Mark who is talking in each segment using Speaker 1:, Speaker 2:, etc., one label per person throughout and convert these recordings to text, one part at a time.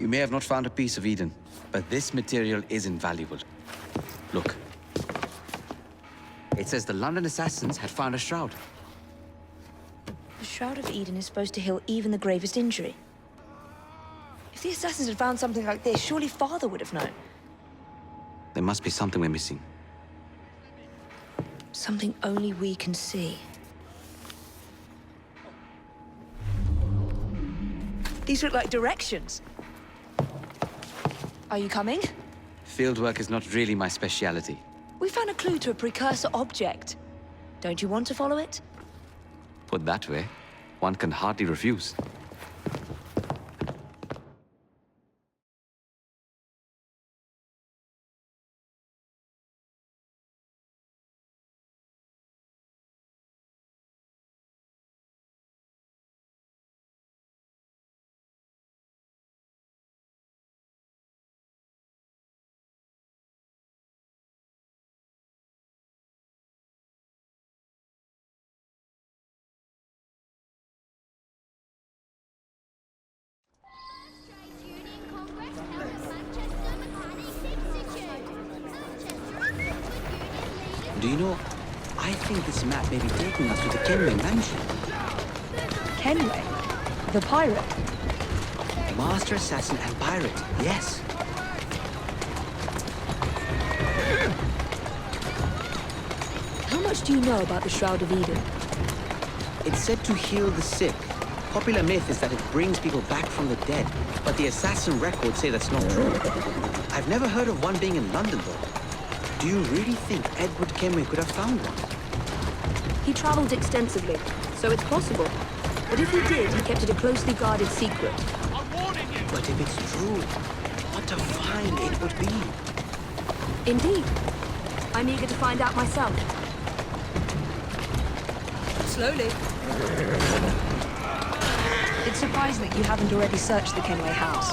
Speaker 1: You may have not found a piece of Eden, but this material is invaluable. Look. It says the London assassins had found a shroud.
Speaker 2: The Shroud of Eden is supposed to heal even the gravest injury. If the assassins had found something like this, surely Father would have known.
Speaker 1: There must be something we're missing.
Speaker 2: Something only we can see. These look like directions. Are you coming?
Speaker 1: Fieldwork is not really my speciality.
Speaker 2: We found a clue to a precursor object. Don't you want to follow it?
Speaker 1: Put that way, one can hardly refuse. Do you know, I think this map may be taking us to the Kenway mansion.
Speaker 2: Kenway? The pirate?
Speaker 1: Master assassin and pirate, yes.
Speaker 2: How much do you know about the Shroud of Eden?
Speaker 1: It's said to heal the sick. Popular myth is that it brings people back from the dead, but the assassin records say that's not true. I've never heard of one being in London, though. Do you really think Edward Kenway could have found one?
Speaker 2: He traveled extensively, so it's possible. But if he did, he kept it a closely guarded secret.
Speaker 1: But if it's true, what a find it would be.
Speaker 2: Indeed. I'm eager to find out myself. Slowly. It's surprising that you haven't already searched the Kenway house.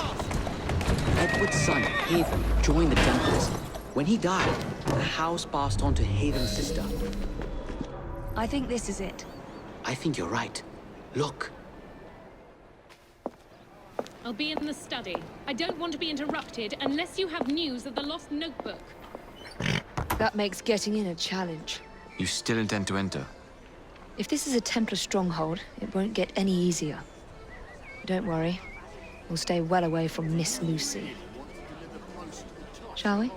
Speaker 1: Edward's son, Haven, joined the Templars. When he died, the house passed on to Haven's sister.
Speaker 2: I think this is it.
Speaker 1: I think you're right. Look.
Speaker 3: I'll be in the study. I don't want to be interrupted unless you have news of the lost notebook.
Speaker 2: That makes getting in a challenge.
Speaker 1: You still intend to enter?
Speaker 2: If this is a Templar stronghold, it won't get any easier. Don't worry. We'll stay well away from Miss Lucy. Shall we?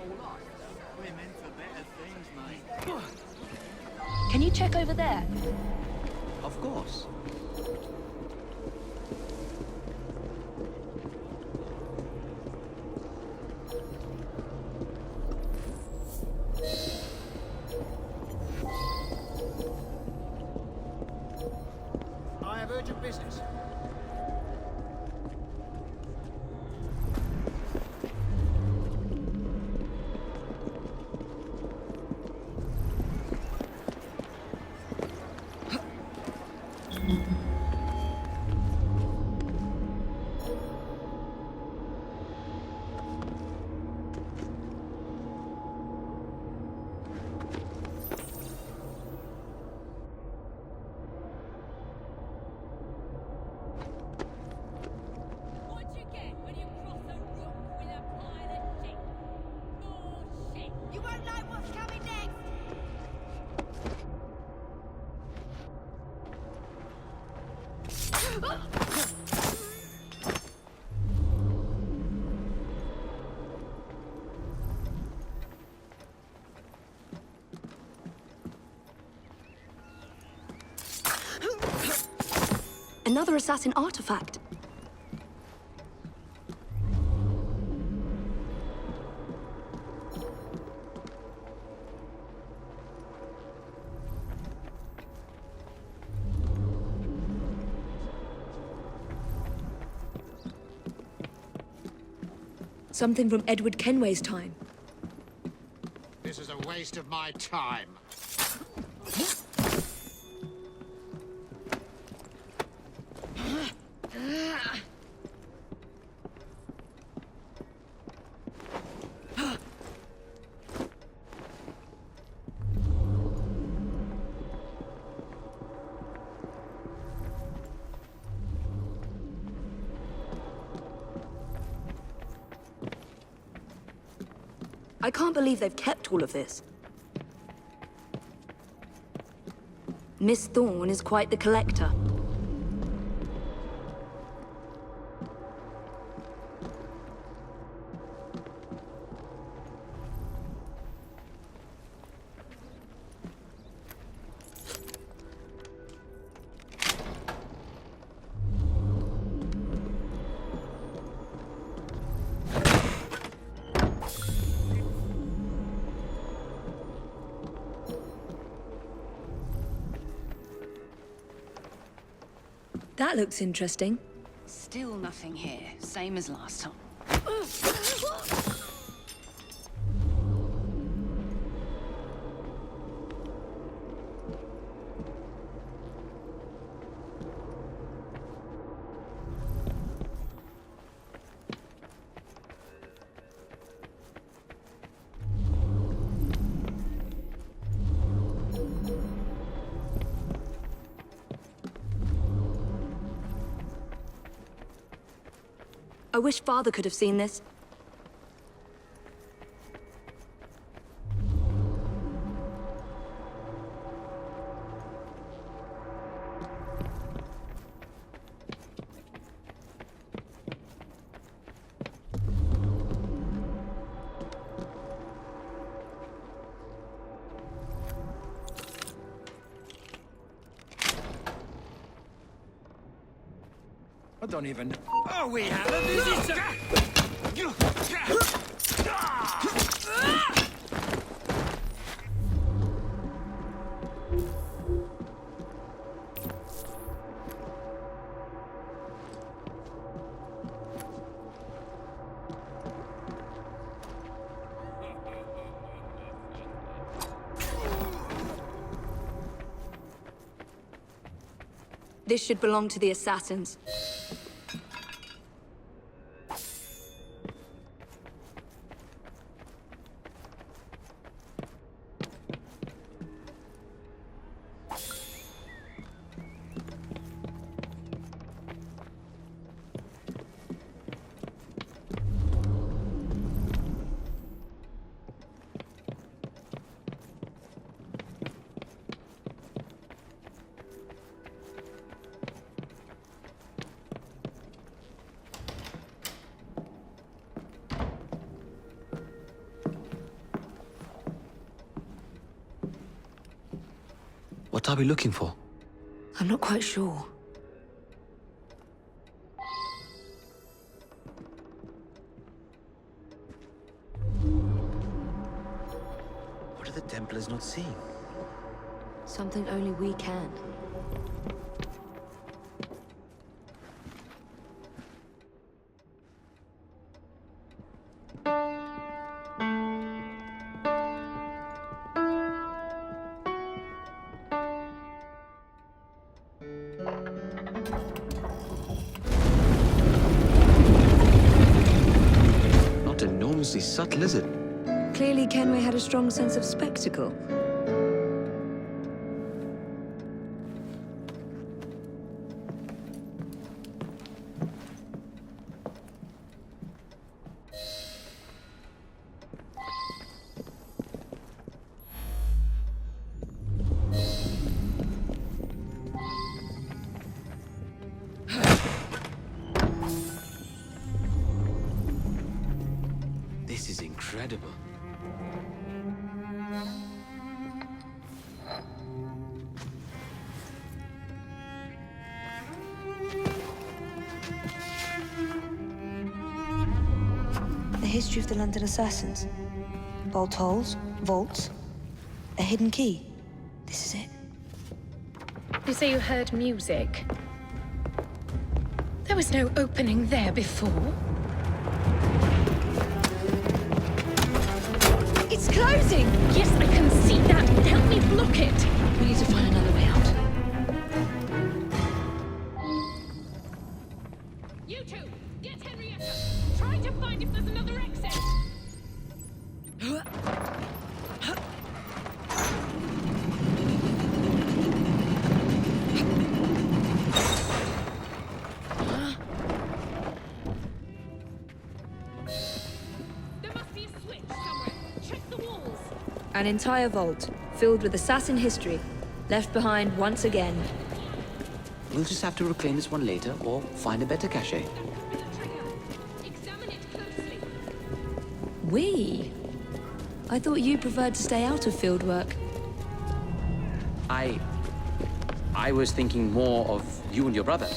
Speaker 2: Can you check over there?
Speaker 1: Of course.
Speaker 4: I have urgent business.
Speaker 2: Another assassin artifact. Something from Edward Kenway's time.
Speaker 4: This is a waste of my time.
Speaker 2: I can't believe they've kept all of this. Miss Thorne is quite the collector. That looks interesting.
Speaker 5: Still nothing here. Same as last time.
Speaker 2: I wish Father could have seen this.
Speaker 6: I don't even know. Oh, we have a visitor!
Speaker 2: This should belong to the assassins.
Speaker 1: What are we looking for?
Speaker 2: I'm not quite sure.
Speaker 1: What are the Templars not seeing?
Speaker 2: Something only we can.
Speaker 1: Not enormously subtle, is it?
Speaker 2: Clearly Kenway had a strong sense of spectacle.
Speaker 1: This is incredible.
Speaker 2: The history of the London assassins. Bolt holes, vaults, a hidden key. This is it.
Speaker 3: You say you heard music. There was no opening there before.
Speaker 2: It's closing!
Speaker 3: Yes, I can see that. Help me block it.
Speaker 2: We need to find another way out.
Speaker 3: You two, get Henrietta. Try to find if there's another exit. There must be a switch somewhere.
Speaker 2: An entire vault, filled with assassin history, left behind once again.
Speaker 1: We'll just have to reclaim this one later, or find a better cache.
Speaker 3: Examine it closely.
Speaker 2: We? I thought you preferred to stay out of field work.
Speaker 1: I was thinking more of you and your brother.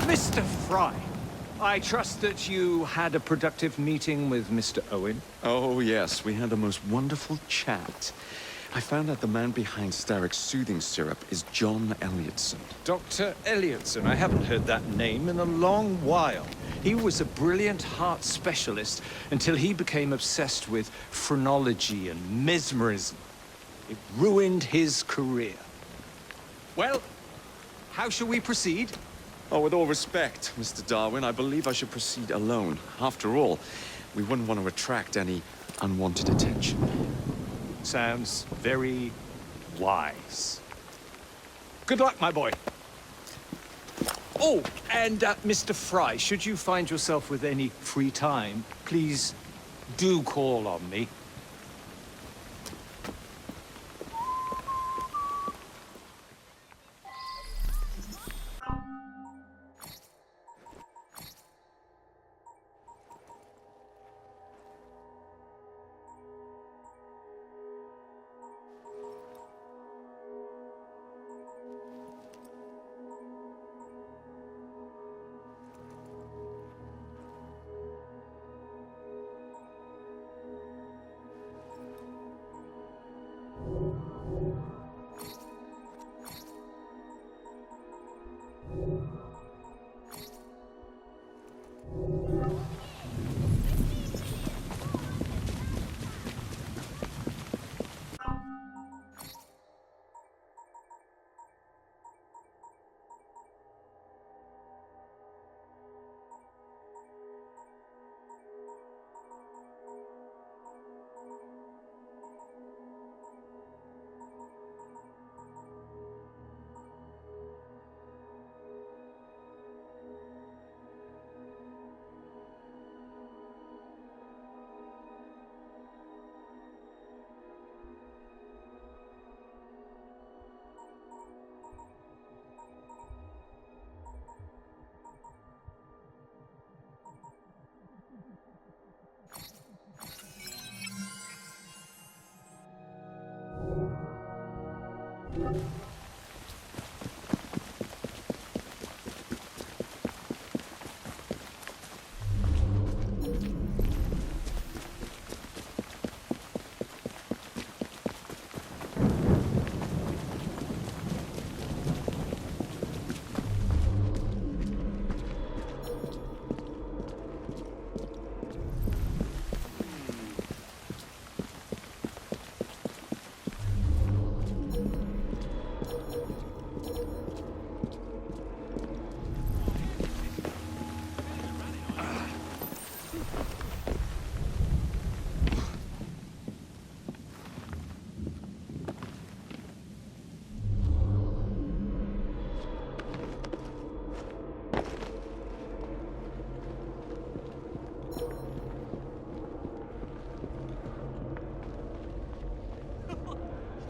Speaker 6: Mr. Fry, I trust that you had a productive meeting with Mr. Owen.
Speaker 7: Oh, yes. We had the most wonderful chat. I found out the man behind Starrick's soothing syrup is John Elliotson.
Speaker 6: Dr. Elliotson, I haven't heard that name in a long while. He was a brilliant heart specialist until he became obsessed with phrenology and mesmerism. It ruined his career. Well, how shall we proceed?
Speaker 7: Oh, with all respect, Mr. Darwin, I believe I should proceed alone. After all, we wouldn't want to attract any unwanted attention.
Speaker 6: Sounds very wise. Good luck, my boy. Oh, and Mr. Fry, should you find yourself with any free time, please do call on me.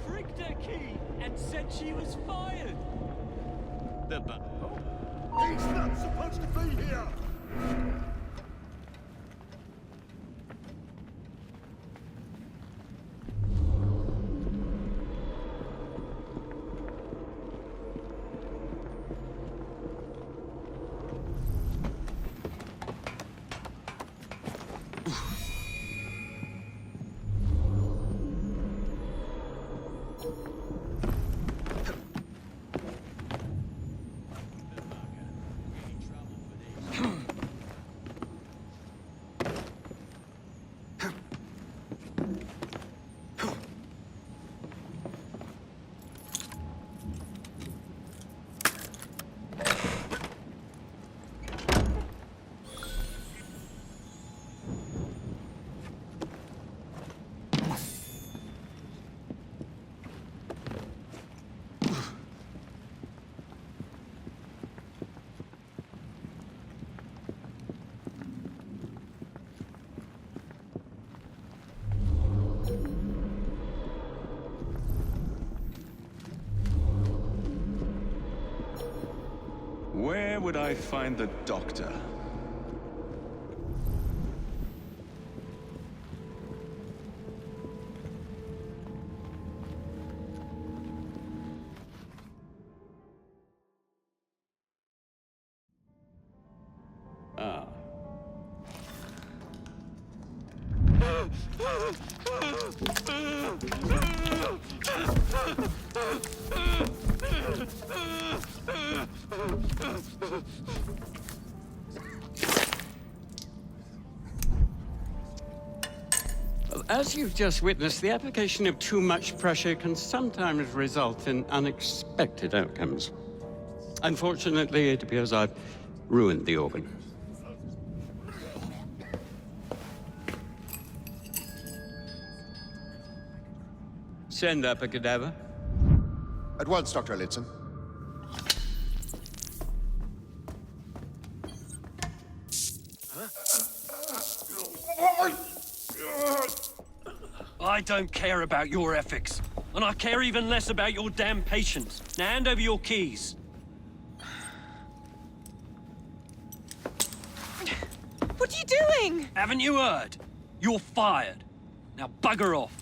Speaker 8: Frigged her key and said she was fired.
Speaker 9: He's not supposed to be here!
Speaker 10: Where would I find the doctor? Ah.
Speaker 8: As you've just witnessed, the application of too much pressure can sometimes result in unexpected outcomes. Unfortunately, it appears I've ruined the organ. Send up a cadaver.
Speaker 9: At once, Dr. Elliotson.
Speaker 11: I don't care about your ethics. And I care even less about your damn patience. Now hand over your keys.
Speaker 12: What are you doing?
Speaker 11: Haven't you heard? You're fired. Now bugger off.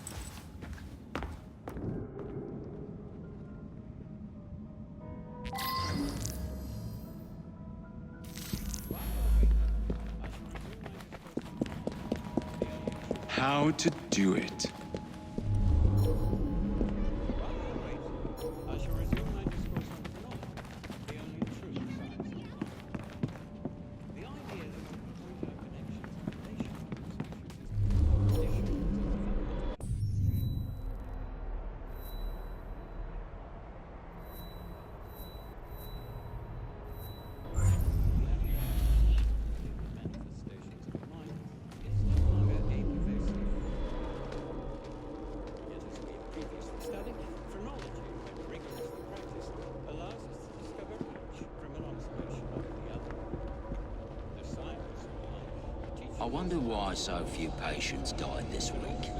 Speaker 10: How to do it.
Speaker 13: I wonder why so few patients died this week.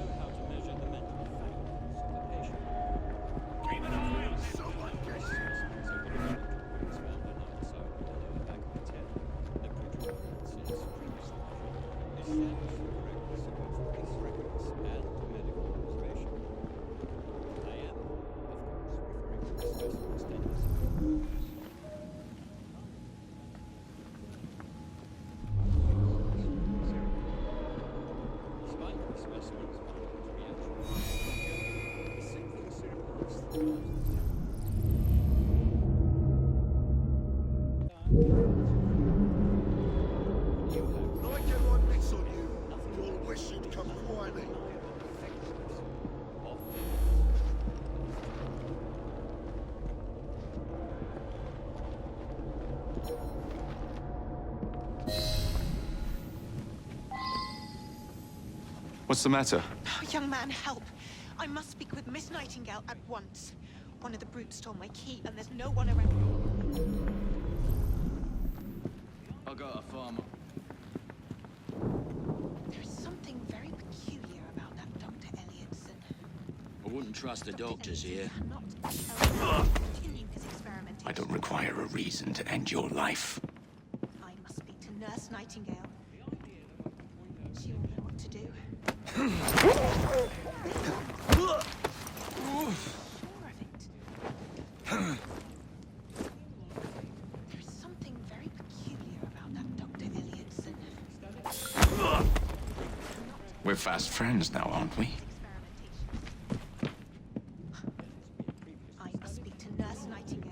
Speaker 7: What's the matter?
Speaker 12: Oh, young man, help. I must speak with Miss Nightingale at once. One of the brutes stole my key, and there's no one around.
Speaker 13: I got a farmer.
Speaker 12: There's something very peculiar about that Dr. Elliotson.
Speaker 13: I wouldn't trust the doctors here.
Speaker 12: Continue his experimentation.
Speaker 14: I don't require a reason to end your life.
Speaker 12: I must speak to Nurse Nightingale. She will know what to do. There's something very peculiar about that Dr. Elliotson.
Speaker 14: We're fast friends now, aren't we?
Speaker 12: I must speak to Nurse Nightingale.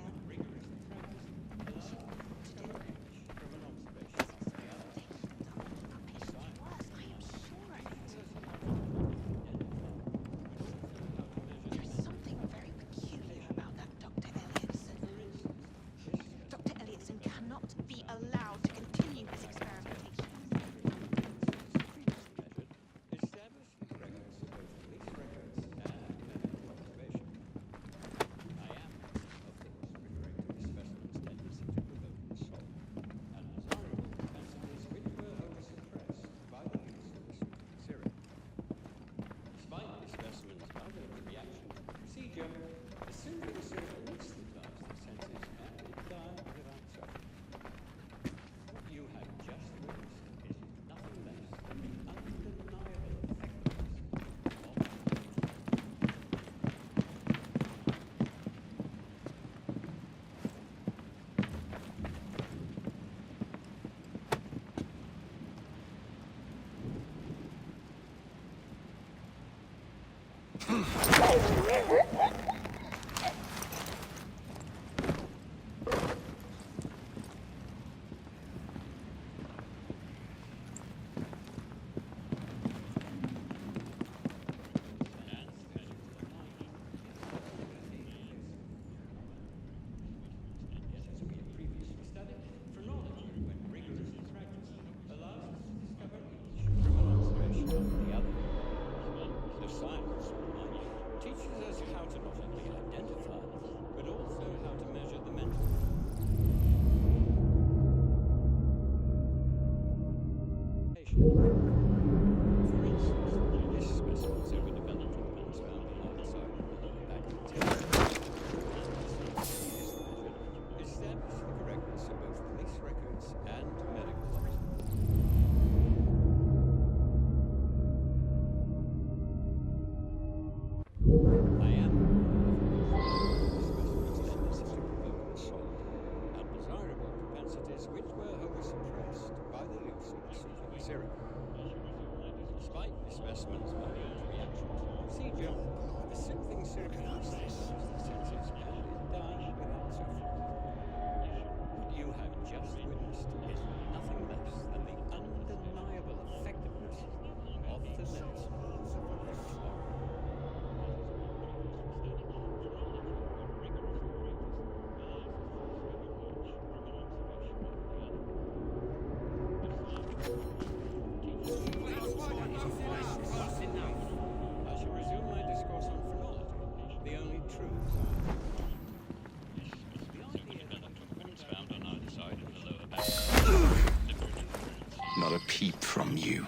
Speaker 14: Not a peep from you.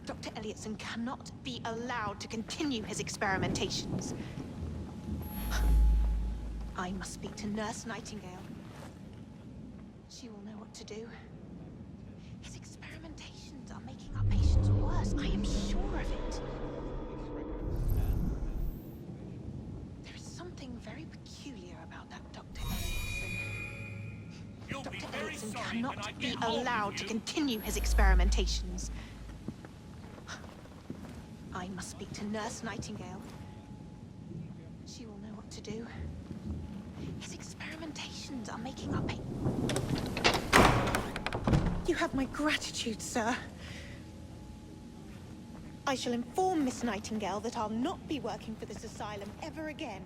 Speaker 12: Dr. Elliotson cannot be allowed to continue his experimentations. I must speak to Nurse Nightingale. She will know what to do. His experimentations are making our patients worse. I am sure of it. There is something very peculiar about that Dr. Elliotson. Dr. Elliotson cannot be allowed to continue his experimentations. I must speak to Nurse Nightingale. She to do. His experimentations are making up a... You have my gratitude, sir. I shall inform Miss Nightingale that I'll not be working for this asylum ever again.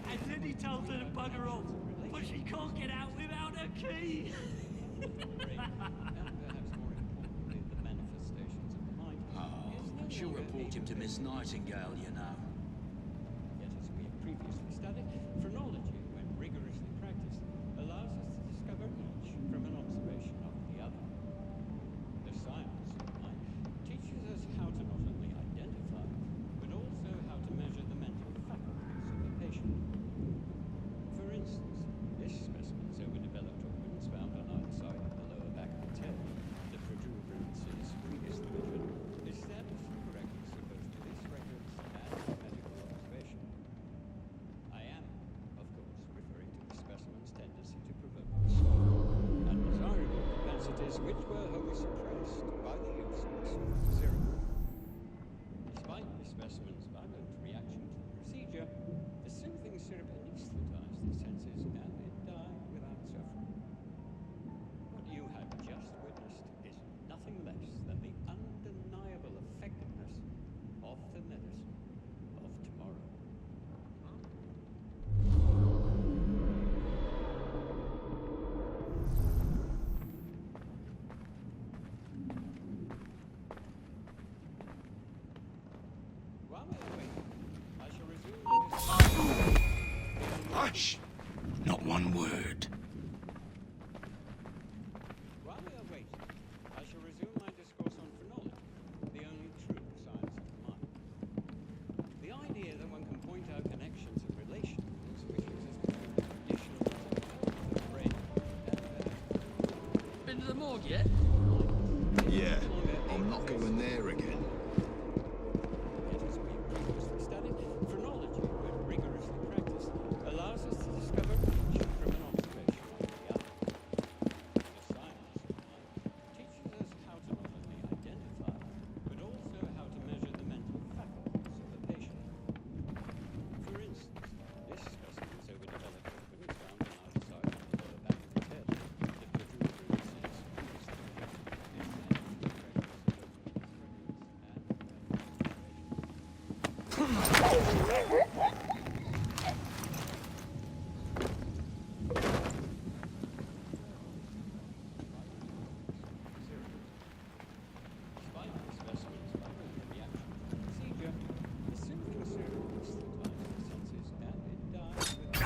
Speaker 11: I said he told her to bugger off, but she can't get out without her key.
Speaker 13: She'll report him to Miss Nightingale, you know.
Speaker 8: Yet, as we have previously studied, phrenology, when rigorously practiced, allows us to discover each from an observation of the other. The science of mind teaches us how to not only identify, but also how to measure the mental faculties of a patient. For instance, this specimen's overdeveloped organs found on either side of the lower back of its head, the protuberances previously measured, established the correctness of both police records and medical observation. I am, of course, referring to the specimen's tendency to provoke assault, and desirable propensities which were wholly suppressed by the use of assault serum. Despite the specimen's violent reaction to the procedure, the soothing syrup anesthetized the senses and it died without suffering. What you have just witnessed is nothing less than the undeniable effectiveness of the medicine of tomorrow. While we are waiting, I shall resume the
Speaker 14: Hush! Not one word.
Speaker 8: While we are waiting, I shall resume my discourse on phrenology, the only true science of the mind. The idea that one can point out connections and relations which exist between conditions of the brain and
Speaker 11: Been to the morgue yet?
Speaker 9: Yeah, I'm not going there again.
Speaker 8: Yet, as we previously studied, phrenology, when rigorously practiced, allows us to discover each from an observation of the other. The science of mind teaches us how to not only identify, but also how to measure the mental faculties of a patient. For instance, this specimen's overdeveloped organs found on either side of the lower back of its head, the protuberances previously measured, established the correctness of both police records and Despite the specimen's violent reaction to the procedure, the soothing syrup anesthetized the senses and it died without What you have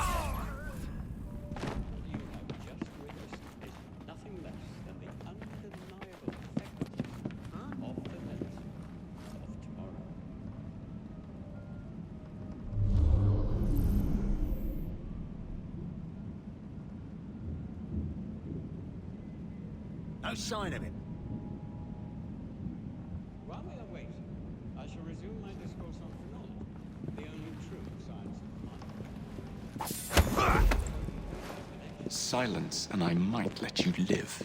Speaker 8: just witnessed is nothing less than the undeniable effectiveness of the medicine of tomorrow.
Speaker 9: No sign of him.
Speaker 8: While we are waiting, I shall resume my discourse on phrenology, the only true science of the mind.
Speaker 14: Silence, and I might let you live.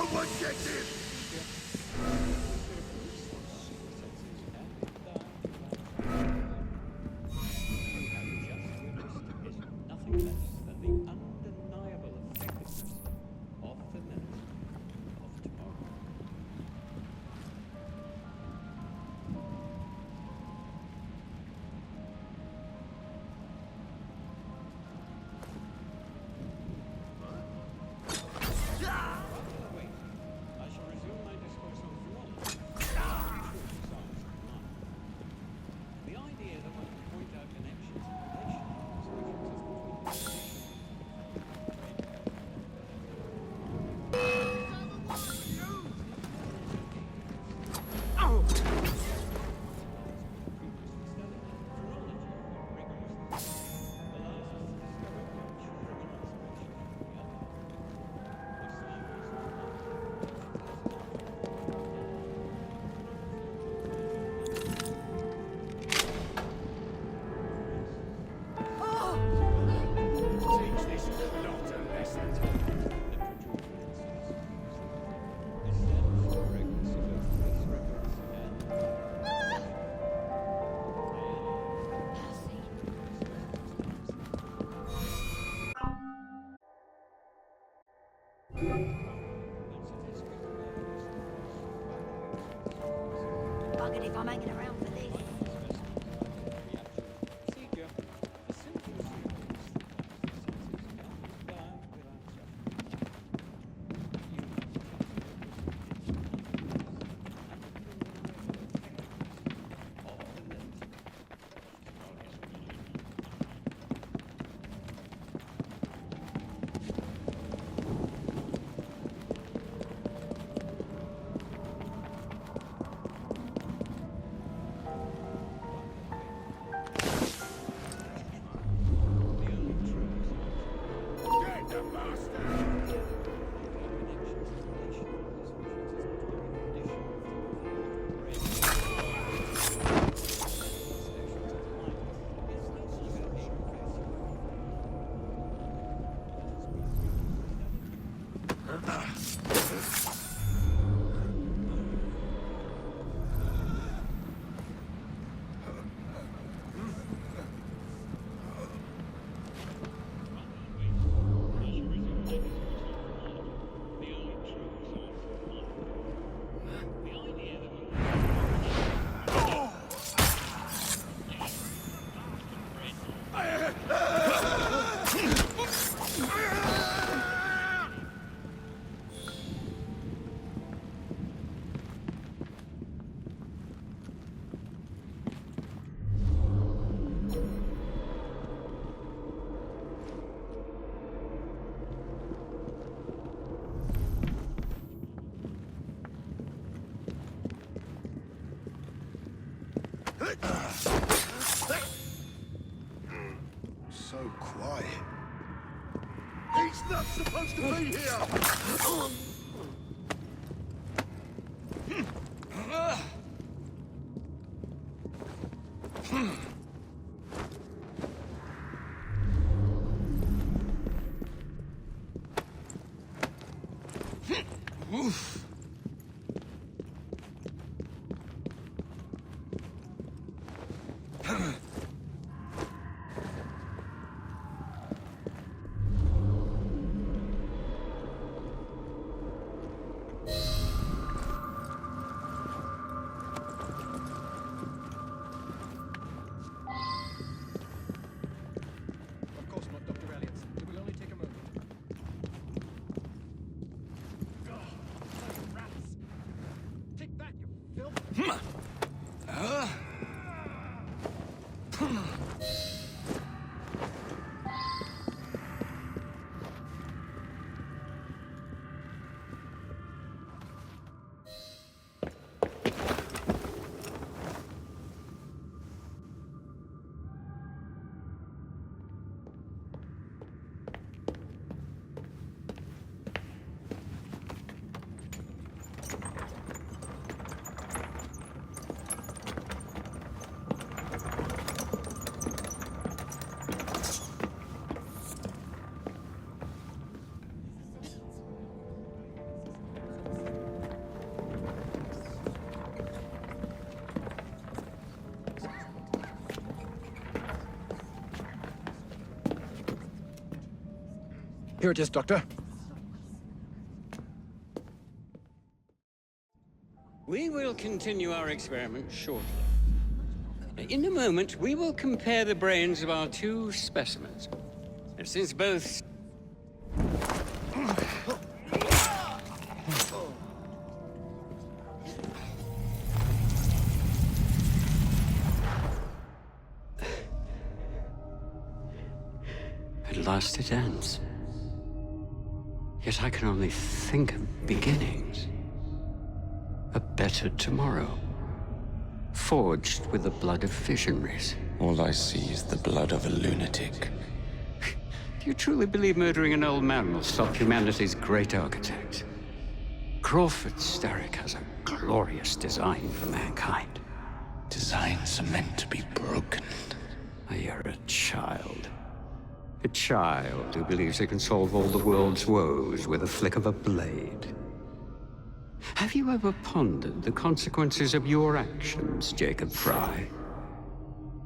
Speaker 9: Someone get him!
Speaker 12: Buggered if I'm hanging around for this.
Speaker 9: So quiet. He's not supposed to be here!
Speaker 14: Oof.
Speaker 15: Of course not, Dr. Elliot. It will only take a moment. Rats! Take that, you filth! Here it is, Doctor.
Speaker 8: We will continue our experiment shortly. In a moment, we will compare the brains of our two specimens. And since both... At last it ends. Yet I can only think of beginnings. A better tomorrow. Forged with the blood of visionaries.
Speaker 14: All I see is the blood of a lunatic.
Speaker 8: Do you truly believe murdering an old man will stop humanity's great architect? Crawford Starrick has a glorious design for mankind.
Speaker 14: Designs are meant to be broken.
Speaker 8: You're a child. A child who believes it can solve all the world's woes with a flick of a blade. Have you ever pondered the consequences of your actions, Jacob Fry?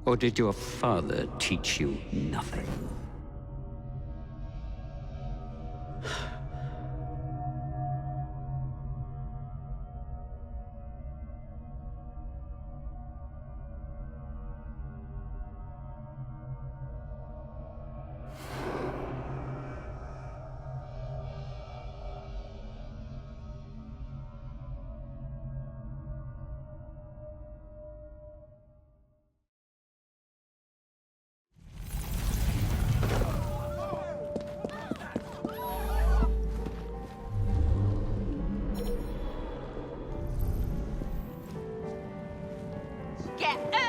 Speaker 8: Or did your father teach you nothing?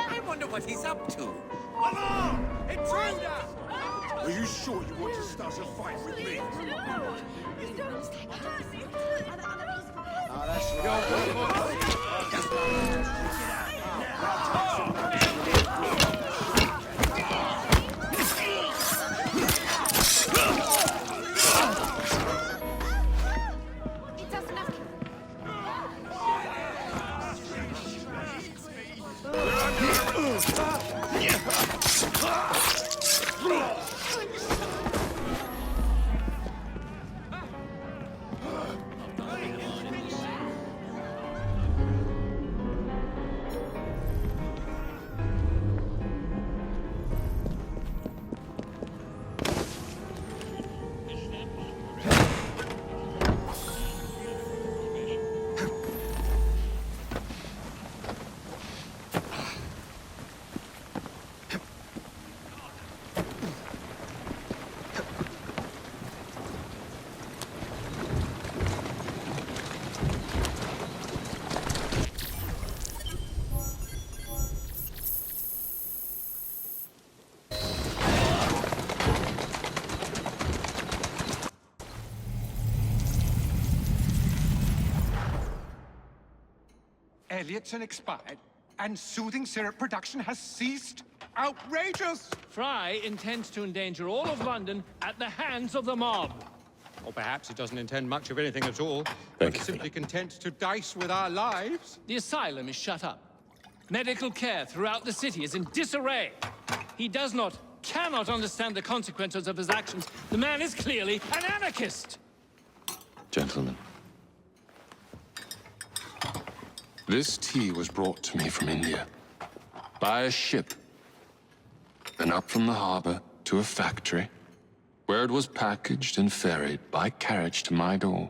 Speaker 16: I wonder what he's up to.
Speaker 15: Alarm! Intruder! Are you sure you want to start a fight with me?
Speaker 17: Elliotson expired, and soothing syrup production has ceased? Outrageous!
Speaker 11: Fry intends to endanger all of London at the hands of the mob.
Speaker 15: Or perhaps it doesn't intend much of anything at all, but is simply content to dice with our lives.
Speaker 11: The asylum is shut up. Medical care throughout the city is in disarray. He cannot understand the consequences of his actions. The man is clearly an anarchist!
Speaker 14: Gentlemen. This tea was brought to me from India. By a ship. Then up from the harbor to a factory, where it was packaged and ferried by carriage to my door.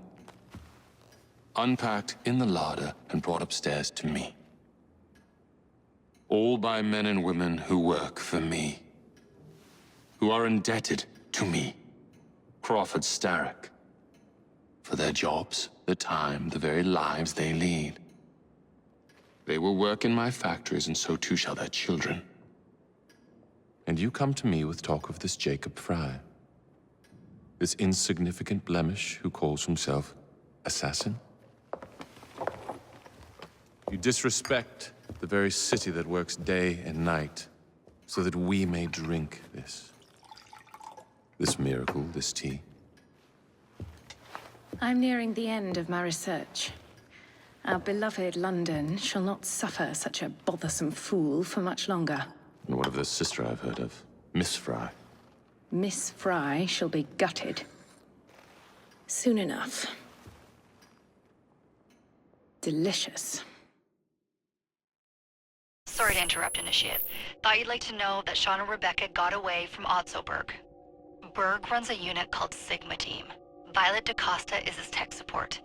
Speaker 14: Unpacked in the larder and brought upstairs to me. All by men and women who work for me. Who are indebted to me, Crawford Starrick. For their jobs, the time, the very lives they lead. They will work in my factories, and so too shall their children.
Speaker 18: And you come to me with talk of this Jacob Fry. This insignificant blemish who calls himself assassin? You disrespect the very city that works day and night so that we may drink this miracle, this tea.
Speaker 5: I'm nearing the end of my research. Our beloved London shall not suffer such a bothersome fool for much longer.
Speaker 18: And what of the sister I've heard of, Miss Fry?
Speaker 5: Miss Fry shall be gutted. Soon enough. Delicious.
Speaker 19: Sorry to interrupt, Initiate. Thought you'd like to know that Sean and Rebecca got away from Otzoberg. Berg runs a unit called Sigma Team. Violet DaCosta is his tech support.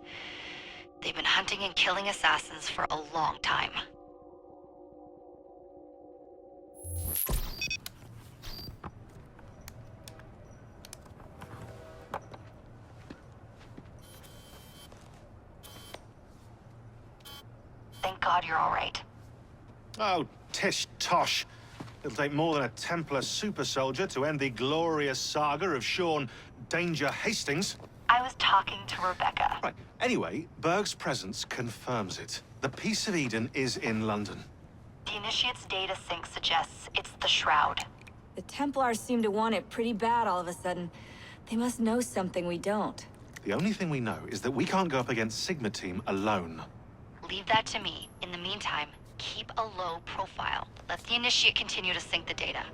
Speaker 19: They've been hunting and killing assassins for a long time. Thank God you're all right.
Speaker 20: Oh, tish tosh. It'll take more than a Templar super soldier to end the glorious saga of Sean Danger Hastings.
Speaker 19: I was talking to Rebecca.
Speaker 20: Right. Anyway, Berg's presence confirms it. The Peace of Eden is in London.
Speaker 19: The Initiate's data sync suggests it's the Shroud.
Speaker 2: The Templars seem to want it pretty bad all of a sudden. They must know something we don't.
Speaker 20: The only thing we know is that we can't go up against Sigma Team alone.
Speaker 19: Leave that to me. In the meantime, keep a low profile. Let the Initiate continue to sync the data.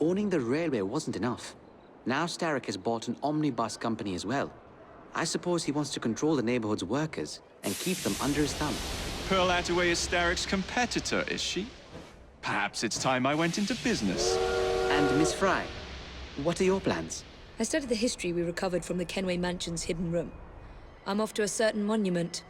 Speaker 1: Owning the railway wasn't enough. Now Starrick has bought an omnibus company as well. I suppose he wants to control the neighborhood's workers and keep them under his thumb.
Speaker 7: Pearl Attaway is Starrick's competitor, is she? Perhaps it's time I went into business.
Speaker 1: And Miss Fry, what are your plans?
Speaker 2: I studied the history we recovered from the Kenway Mansion's hidden room. I'm off to a certain monument